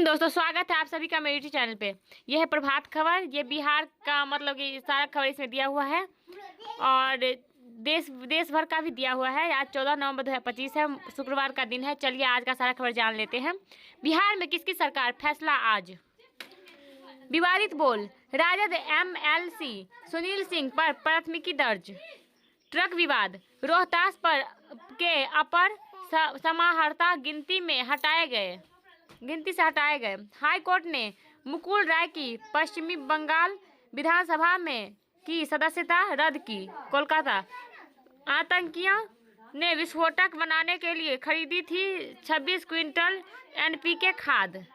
दिन दोस्तों, स्वागत है आप सभी का मेरे यूट्यूब चैनल पे। यह है प्रभात खबर। ये बिहार का मतलब कि सारा खबर इसमें दिया हुआ है और देश भर का भी दिया हुआ है। आज 14 नवंबर 2025 है, शुक्रवार का दिन है। चलिए आज का सारा खबर जान लेते हैं। बिहार में किसकी सरकार, फैसला आज। विवादित बोल, राजद MLC सुनील सिंह पर प्राथमिकी दर्ज। ट्रक विवाद, रोहतास पर के अपर समाहर्ता गिनती से हटाए गए। हाई कोर्ट ने मुकुल राय की पश्चिमी बंगाल विधानसभा में की सदस्यता रद्द की। कोलकाता, आतंकियों ने विस्फोटक बनाने के लिए खरीदी थी 26 क्विंटल NPK खाद।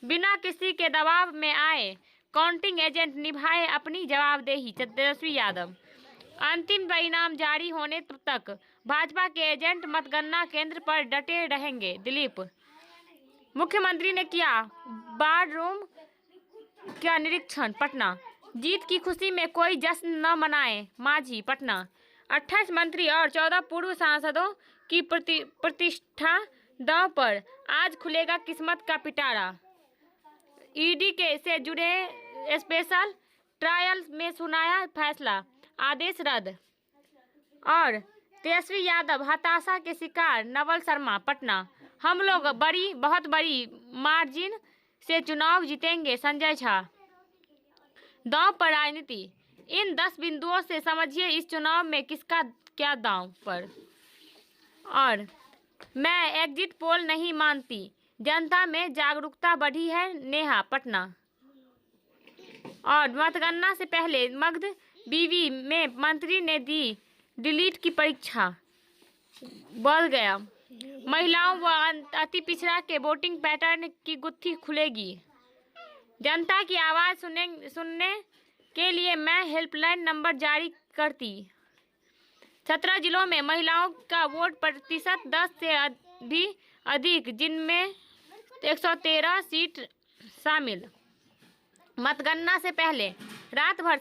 बिना किसी के दबाव में आए काउंटिंग एजेंट निभाए अपनी जवाबदेही, तेजस्वी यादव। अंतिम परिणाम जारी होने तक भाजपा के एजेंट मतगणना केंद्र पर डटे रहेंगे, दिलीप। मुख्यमंत्री ने किया बार रूम का निरीक्षण, पटना। जीत की खुशी में कोई जश्न न मनाए, मांझी, पटना। 28 मंत्री और 14 पूर्व सांसदों की प्रतिष्ठा दांव पर, आज खुलेगा किस्मत का पिटारा। ईडी से जुड़े स्पेशल ट्रायल में सुनाया फैसला, आदेश रद्द। और तेजस्वी यादव हताशा के शिकार, नवल शर्मा, पटना। हम लोग बहुत बड़ी मार्जिन से चुनाव जीतेंगे, संजय झा। दांव पर राजनीति, इन 10 बिंदुओं से समझिए इस चुनाव में किसका क्या दांव पर। और मैं एग्जिट पोल नहीं मानती, जनता में जागरूकता बढ़ी है, नेहा, पटना। और मतगणना से पहले मगध बीवी में मंत्री ने दी डिलीट की परीक्षा, बढ़ गया। महिलाओं व अति पिछड़ा के वोटिंग पैटर्न की गुत्थी खुलेगी। जनता की आवाज़ सुनने के लिए मैं हेल्पलाइन नंबर जारी करती। 17 जिलों में महिलाओं का वोट प्रतिशत 10 से भी अधिक, जिनमें 113 सीट शामिल। मतगणना से पहले रात भर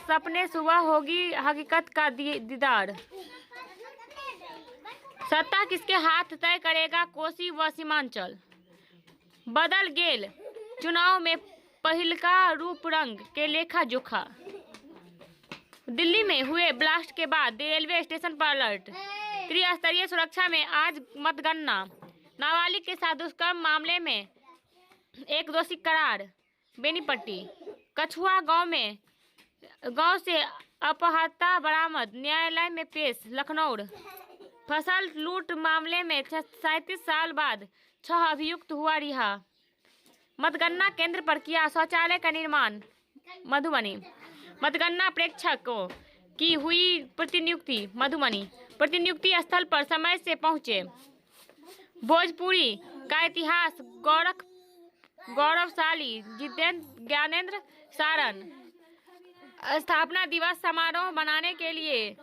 सपने सुबह होगी हकीकत का दीदार। सत्ता किसके हाथ तय करेगा कोसी व सीमांचल। बदल गेल चुनाव में पहिलका रूप रंग के लेखा जोखा। दिल्ली में हुए ब्लास्ट के बाद रेलवे स्टेशन पर अलर्ट। त्रिस्तरीय सुरक्षा में आज मतगणना। नाबालिग के साथ दुष्कर्म मामले में एक दोषी करार, बेनीपट्टी। कछुआ गांव से अपहृता बरामद, न्यायालय में पेश, लखनऊ। फसल लूट मामले में 37 साल बाद 6 अभियुक्त हुआ रिहा। मतगणना केंद्र पर किया शौचालय का निर्माण, मधुबनी। मतगणना प्रेक्षकों की हुई प्रतिनियुक्ति, मधुबनी। प्रतिनियुक्ति स्थल पर समय से पहुंचे। भोजपुरी का इतिहास गौरवशाली, ज्ञानेंद्र सारण। स्थापना दिवस समारोह मनाने के लिए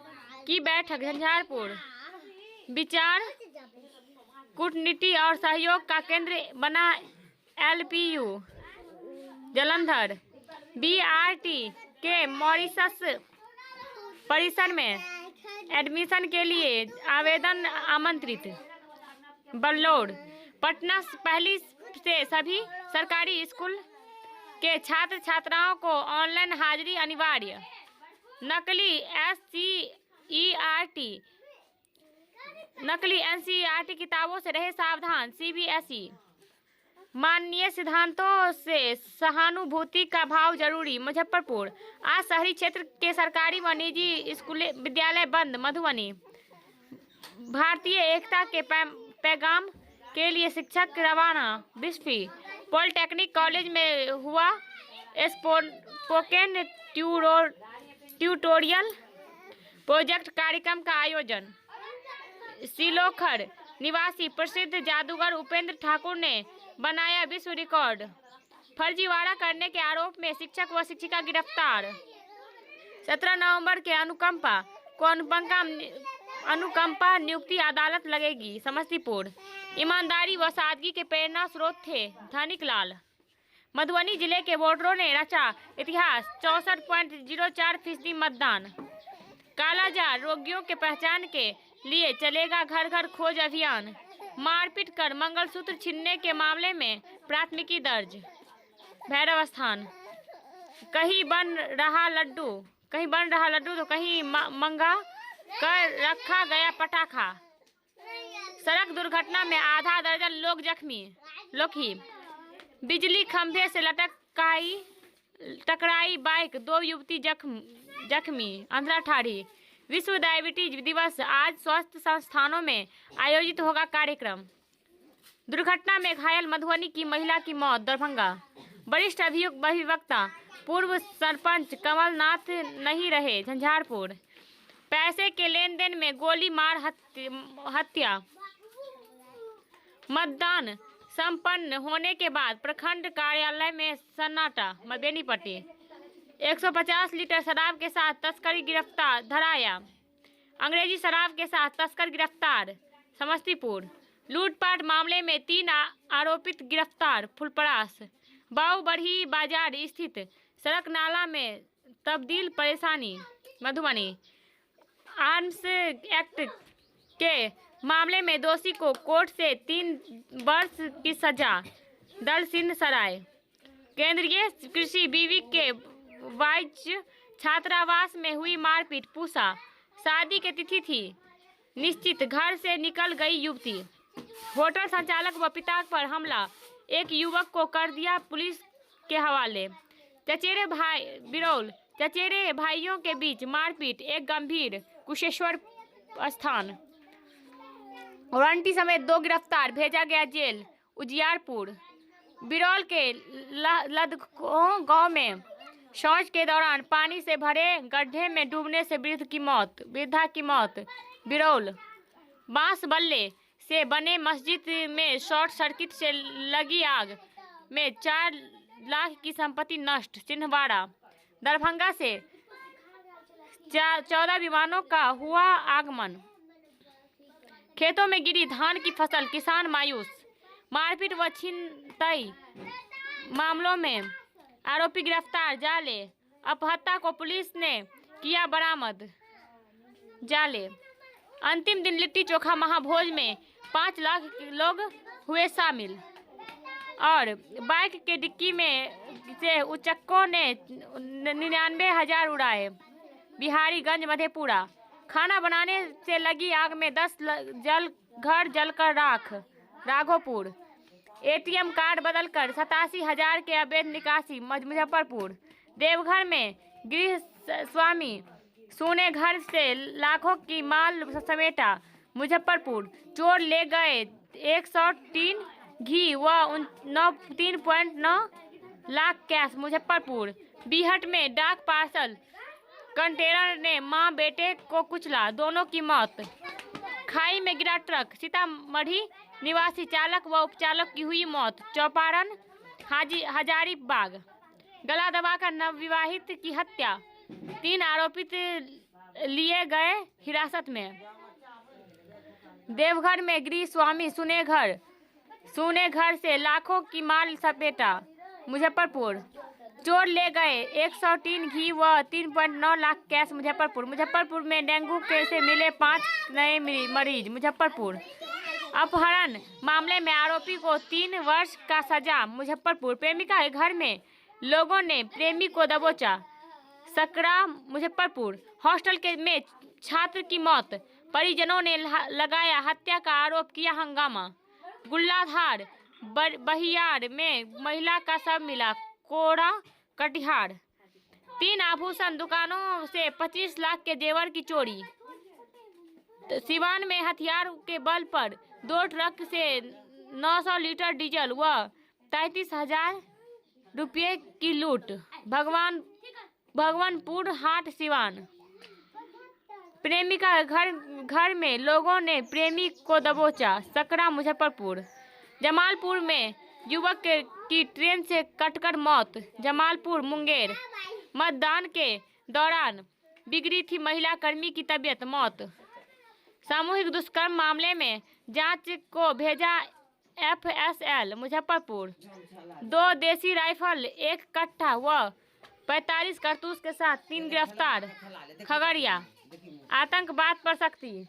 की बैठक, झंझारपुर। विचार, कूटनीति और सहयोग का केंद्र बना LPU, जालंधर। BRT के मॉरिशस परिसर में एडमिशन के लिए आवेदन आमंत्रित, बल्लौर। पटना पहली से सभी सरकारी स्कूल के छात्र छात्राओं को ऑनलाइन हाजिरी अनिवार्य। नकली NCERT किताबों से रहे सावधान, CBSE। माननीय सिद्धांतों से सहानुभूति का भाव जरूरी, मुजफ्फरपुर। आज शहरी क्षेत्र के सरकारी व निजी स्कूल विद्यालय बंद, मधुबनी। भारतीय एकता के पैगाम के लिए शिक्षक रवाना, बिस्फी। पॉलिटेक्निक कॉलेज में हुआ स्पोकन ट्यूटोरियल प्रोजेक्ट कार्यक्रम का आयोजन। सिलोखर निवासी प्रसिद्ध जादूगर उपेंद्र ठाकुर ने बनाया विश्व रिकॉर्ड। फर्जीवाड़ा करने के आरोप में शिक्षक व शिक्षिका गिरफ्तार। 17 नवंबर के अनुकंपा नियुक्ति अदालत लगेगी, समस्तीपुर। ईमानदारी व सादगी के प्रेरणा स्रोत थे, धनिक लाल। मधुबनी जिले के वोटरों ने रचा इतिहास, 64.04% मतदान। कालाजार रोगियों के पहचान के लिए चलेगा घर घर खोज अभियान। मारपीट कर मंगलसूत्र छीनने के मामले में प्राथमिकी दर्ज। भैरव स्थान। कहीं बन रहा लड्डू तो कहीं मंगा कर रखा गया पटाखा। सड़क दुर्घटना में आधा दर्जन लोग जख्मी। बिजली खंभे से टकराई बाइक, 2 युवती जख्मी, अंधरा ठाड़ी। विश्व डायबिटीज दिवस आज स्वास्थ्य संस्थानों में आयोजित होगा कार्यक्रम। दुर्घटना में घायल मधुबनी की महिला की मौत। दरभंगा। वरिष्ठ अभिवक्ता पूर्व सरपंच कमलनाथ नहीं रहे। झंझारपुर। पैसे के लेन देन में गोली मार हत्या। मतदान संपन्न होने के बाद प्रखंड कार्यालय में सन्नाटा। बेनीपट्टी। 150 लीटर शराब के साथ तस्करी गिरफ्तार धराया। अंग्रेजी शराब के साथ तस्कर गिरफ्तार। समस्तीपुर। लूटपाट मामले में 3 आरोपित गिरफ्तार। फुलपरास। बाऊबढ़ी बाजार स्थित सड़क नाला में तब्दील परेशानी। मधुबनी। आर्म्स एक्ट के मामले में दोषी को कोर्ट से 3 वर्ष की सजा। दलसिंह सराय। केंद्रीय कृषि विवि के वाइस छात्रावास में हुई मारपीट। पूसा। शादी की तिथि थी निश्चित, घर से निकल गई युवती। होटल संचालक व पिता पर हमला, एक युवक को कर दिया पुलिस के हवाले। बिरौल। चचेरे भाइयों के बीच मारपीट, एक गंभीर। कुशेश्वर स्थान। वारंटी समेत 2 गिरफ्तार, भेजा गया जेल। उजियारपुर। बिरौल के लदखों गांव में शौच के दौरान पानी से भरे गड्ढे में डूबने से वृद्धा की मौत। बिरौल। बांस बल्ले से बने मस्जिद में शॉर्ट सर्किट से लगी आग में 4 लाख की संपत्ति नष्ट। सिंहवाड़ा। दरभंगा से 14 विमानों का हुआ आगमन। खेतों में गिरी धान की फसल, किसान मायूस। मारपीट व छिनतई मामलों में आरोपी गिरफ्तार। जाले। अपहत्ता को पुलिस ने किया बरामद। जाले। अंतिम दिन लिट्टी चोखा महाभोज में 5 लाख लोग हुए शामिल। और बाइक के डिक्की में से उचक्कों ने 99,000 उड़ाए। बिहारीगंज मधेपुरा। खाना बनाने से लगी आग में 10 घर जलकर राख। राघोपुर। एटीएम कार्ड बदलकर 87,000 के अवैध निकासी। मुजफ्फरपुर। देवघर में गृह स्वामी सोने घर से लाखों की माल समेटा। मुजफ्फरपुर। चोर ले गए 103 घी व 3.9 लाख कैश। मुजफ्फरपुर। बीहट में डाक पार्सल कंटेनर ने मां बेटे को कुचला, दोनों की मौत। खाई में गिरा ट्रक, सीतामढ़ी निवासी चालक व उपचालक की हुई मौत। चौपारण हजारीबाग। गला दबाकर नवविवाहित की हत्या, 3 आरोपित लिए गए हिरासत में। देवघर में गृह स्वामी सुने घर से लाखों की माल सपेटा। मुजफ्फरपुर। चोर ले गए 103 घी व 3.9 लाख कैश। मुजफ्फरपुर में डेंगू से मिले 5 नए मरीज। मुजफ्फरपुर। अपहरण मामले में आरोपी को 3 वर्ष का सजा। मुजफ्फरपुर। प्रेमिका के घर में लोगों ने प्रेमी को दबोचा। सकरा। मुजफ्फरपुर। हॉस्टल में छात्र की मौत, परिजनों ने लगाया हत्या का आरोप, किया हंगामा। गुल्लाधार बहियार में महिला का शव मिला। कोड़ा कटिहार। 3 आभूषण दुकानों से 25 लाख के जेवर की चोरी। सिवान में हथियार के बल पर 2 ट्रक से 900 लीटर डीजल व 33,000 रुपये की लूट। भगवानपुर हाट सिवान। प्रेमिका घर में लोगों ने प्रेमी को दबोचा। सकरा। मुजफ्फरपुर। जमालपुर में युवक की ट्रेन से कटकर मौत। जमालपुर। मुंगेर। मतदान के दौरान बिगड़ी थी महिला कर्मी की तबीयत, मौत। सामूहिक दुष्कर्म मामले में जांच को भेजा FSL। मुजफ्फरपुर। 2 देसी राइफल, 1 कट्टा व 45 कारतूस के साथ 3 गिरफ्तार। खगड़िया। आतंकवाद पर सख्ती,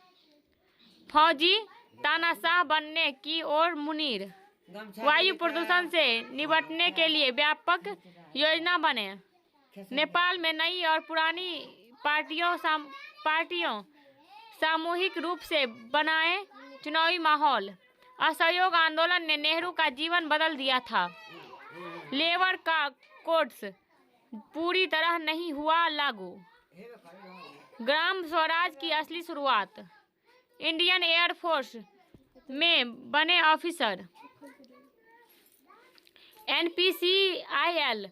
फौजी तानाशाह बनने की ओर मुनीर। वायु प्रदूषण से निपटने के लिए व्यापक योजना बने। नेपाल में नई और पुरानी पार्टियों सामूहिक रूप से बनाए चुनावी माहौल। असहयोग आंदोलन ने नेहरू का जीवन बदल दिया था। लेबर का कोड्स पूरी तरह नहीं हुआ लागू। ग्राम स्वराज की असली शुरुआत। इंडियन एयरफोर्स में बने ऑफिसर। NPCIL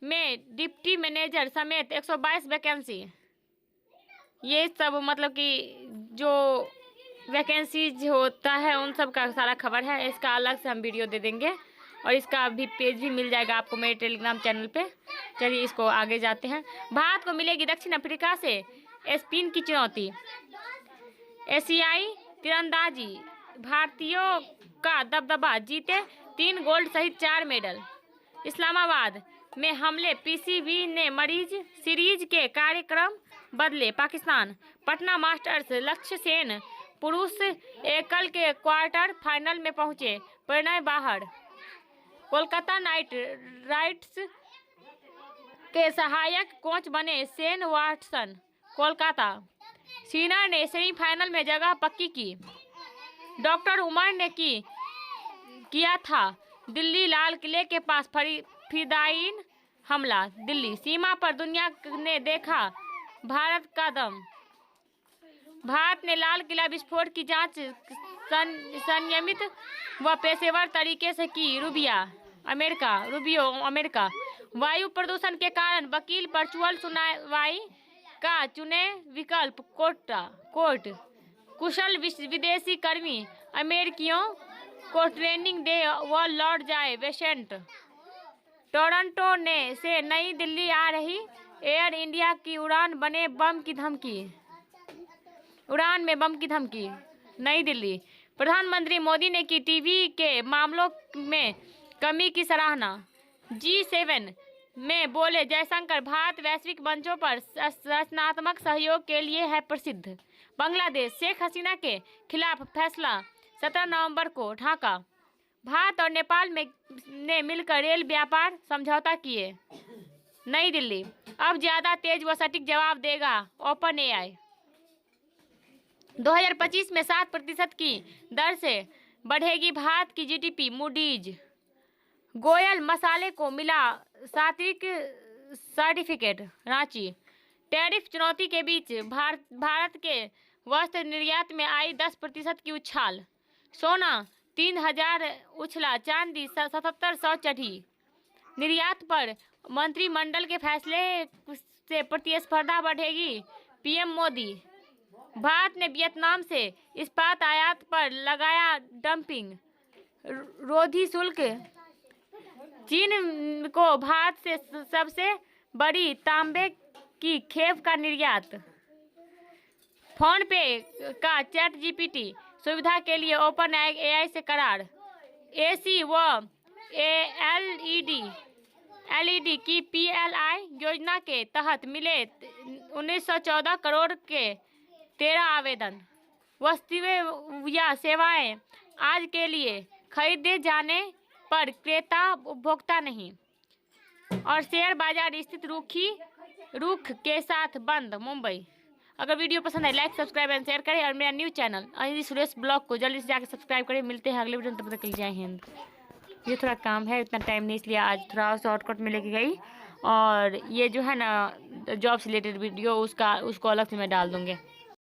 में डिप्टी मैनेजर समेत 122 वैकेंसी। ये सब मतलब कि जो वैकेंसीज होता है उन सब का सारा खबर है। इसका अलग से हम वीडियो दे देंगे और इसका भी पेज भी मिल जाएगा आपको मेरे टेलीग्राम चैनल पे। चलिए इसको आगे जाते हैं। भारत को मिलेगी दक्षिण अफ्रीका से स्पिन की चुनौती। एशियाई तीरंदाजी भारतीयों का दबदबा, जीते 3 गोल्ड सहित 4 मेडल। इस्लामाबाद में हमले, PCB ने मरीज सीरीज के कार्यक्रम बदले। पाकिस्तान पटना मास्टर्स, लक्ष्य सेन पुरुष एकल के क्वार्टर फाइनल में पहुंचे, प्रणय बाहर। कोलकाता नाइट राइडर्स के सहायक कोच बने शेन वाटसन। कोलकाता सीनर ने सेमीफाइनल में जगह पक्की की। डॉक्टर उमर ने किया था दिल्ली लाल किले के पास फिदायीन हमला। दिल्ली सीमा पर दुनिया ने देखा भारत का दम। भारत ने लाल किला विस्फोट की जांच संयमित व पेशेवर तरीके से की। Rubio America. वायु प्रदूषण के कारण वकील वर्चुअल सुनवाई का चुने विकल्प। कोर्ट कुशल विदेशी कर्मी अमेरिकियों को ट्रेनिंग दे व लौट जाए। वेसेंट टोरंटो से नई दिल्ली आ रही एयर इंडिया की उड़ान में बम की धमकी। नई दिल्ली। प्रधानमंत्री मोदी ने की टीवी के मामलों में कमी की सराहना। G7 में बोले जयशंकर, भारत वैश्विक मंचों पर रचनात्मक सहयोग के लिए है प्रसिद्ध। बांग्लादेश शेख हसीना के खिलाफ फैसला 17 नवंबर को। ढाका भारत और नेपाल ने मिलकर रेल व्यापार समझौता किए। नई दिल्ली अब ज्यादा तेज व सटीक जवाब देगा ओपन AI। 2025 में 7% की दर से बढ़ेगी भारत की GDP। मूडीज। गोयल मसाले को मिला सात्विक सर्टिफिकेट। रांची टैरिफ चुनौती के बीच भारत के वस्त्र निर्यात में आई 10% की उछाल। सोना 3000 उछला, चांदी 7700 चढ़ी। निर्यात पर मंत्रिमंडल के फैसले से प्रतिस्पर्धा बढ़ेगी। PM मोदी। भारत ने वियतनाम से इस्पात आयात पर लगाया डंपिंग रोधी शुल्क। चीन को भारत से सबसे बड़ी तांबे की खेप का निर्यात। फोन पे का ChatGPT सुविधा के लिए ओपन AI से करार। AC व LED की PLI योजना के तहत मिले 1914 करोड़ के 13 आवेदन। वस्तुएं या सेवाएं आज के लिए खरीदे जाने पर क्रेता उपभोक्ता नहीं। और शेयर बाजार स्थित रुख के साथ बंद। मुंबई। अगर वीडियो पसंद है लाइक, सब्सक्राइब एंड शेयर करें और मेरा news channel Anil Suresh blog को जल्दी से जाकर सब्सक्राइब करें। मिलते हैं अगले वीडियो में, तब तक के लिए जय हिंद। ये थोड़ा काम है, इतना टाइम नहीं, इसलिए आज थोड़ा शॉर्टकट में लेके गई। और ये जो है ना जॉब से रिलेटेड वीडियो उसको अलग से मैं डाल दूँगी।